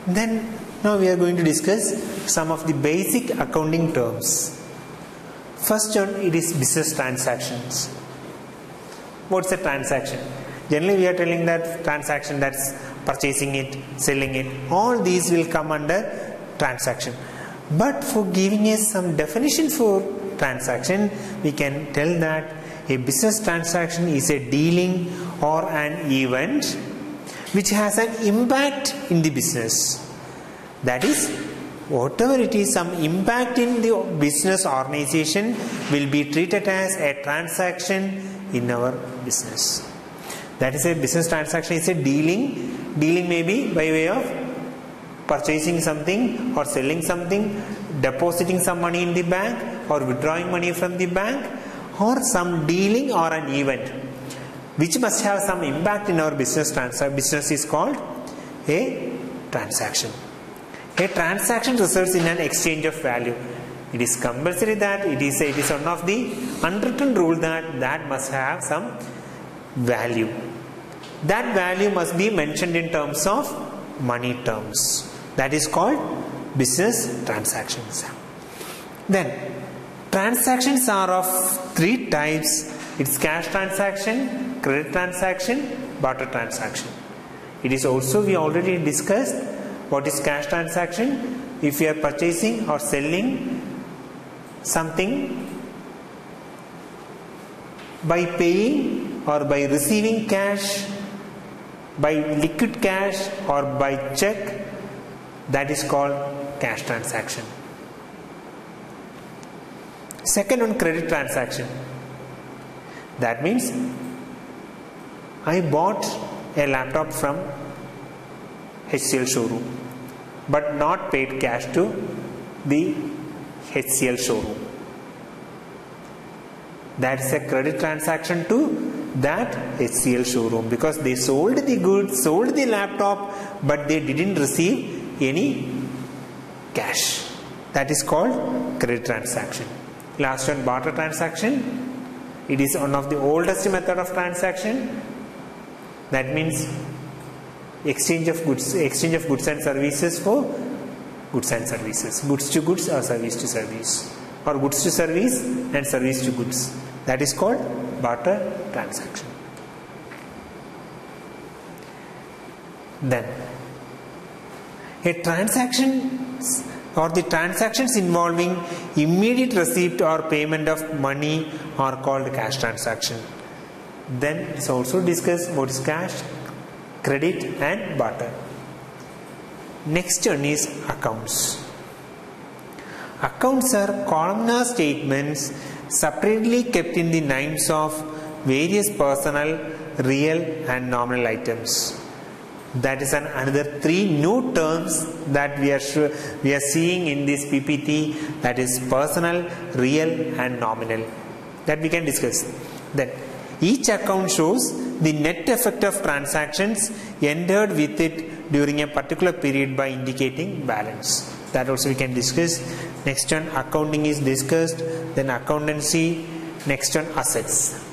Then now we are going to discuss some of the basic accounting terms. First one, it is business transactions. What's a transaction? Generally we are telling that transaction, that's purchasing it, selling it, all these will come under transaction. But for giving us some definition for transaction, we can tell that a business transaction is a dealing or an event which has an impact in the business. That is, whatever it is, some impact in the business organization will be treated as a transaction in our business. That is, a business transaction is a dealing. Dealing may be by way of purchasing something or selling something, depositing some money in the bank or withdrawing money from the bank, or some dealing or an event which must have some impact in our business. Business is called a transaction. A transaction results in an exchange of value. It is compulsory that it is one of the unwritten rule that must have some value. That value must be mentioned in terms of money terms. That is called business transactions. Then transactions are of three types. It's cash transaction, credit transaction, barter transaction. It is also, we already discussed what is cash transaction. If you are purchasing or selling something by paying or by receiving cash, by liquid cash or by check, that is called cash transaction. Second one, credit transaction. That means I bought a laptop from HCL showroom but not paid cash to the HCL showroom. That is a credit transaction to that HCL showroom because they sold the goods, sold the laptop, but they didn't receive any cash. That is called credit transaction. Last one, barter transaction. It is one of the oldest method of transaction. That means exchange of goods and services for goods and services, goods to goods or service to service, or goods to service and service to goods. That is called barter transaction. Then a transaction or the transactions involving immediate receipt or payment of money are called cash transaction. Then it's also discussed what is cash, credit and barter. Next one is accounts. Accounts are columnar statements separately kept in the names of various personal, real and nominal items. That is another three new terms that we are seeing in this PPT, that is personal, real and nominal, that we can discuss. Then each account shows the net effect of transactions entered with it during a particular period by indicating balance. That also we can discuss. Next one, accounting is discussed. Then accountancy. Next one, assets.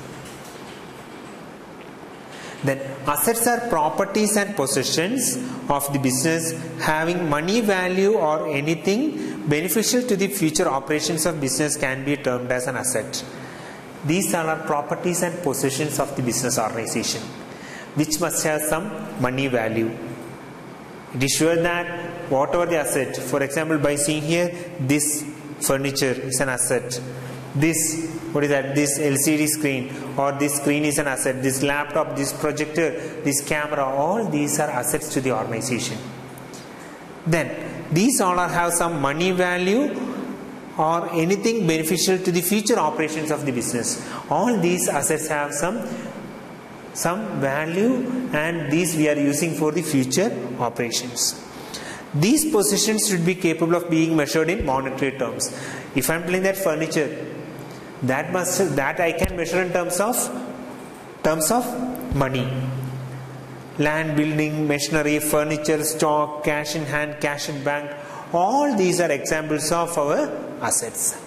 Then assets are properties and possessions of the business having money value or anything beneficial to the future operations of business can be termed as an asset. These are properties and possessions of the business organization which must have some money value. It is sure that whatever the asset, for example, by seeing here, this furniture is an asset. This, what is that? This LCD screen or this screen is an asset. This laptop, this projector, this camera, all these are assets to the organization. Then these all have some money value or anything beneficial to the future operations of the business. All these assets have some value and these we are using for the future operations. These positions should be capable of being measured in monetary terms. If I am telling that furniture, that I can measure in terms of money. Land, building, machinery, furniture, stock, cash in hand, cash in bank, all these are examples of our assets.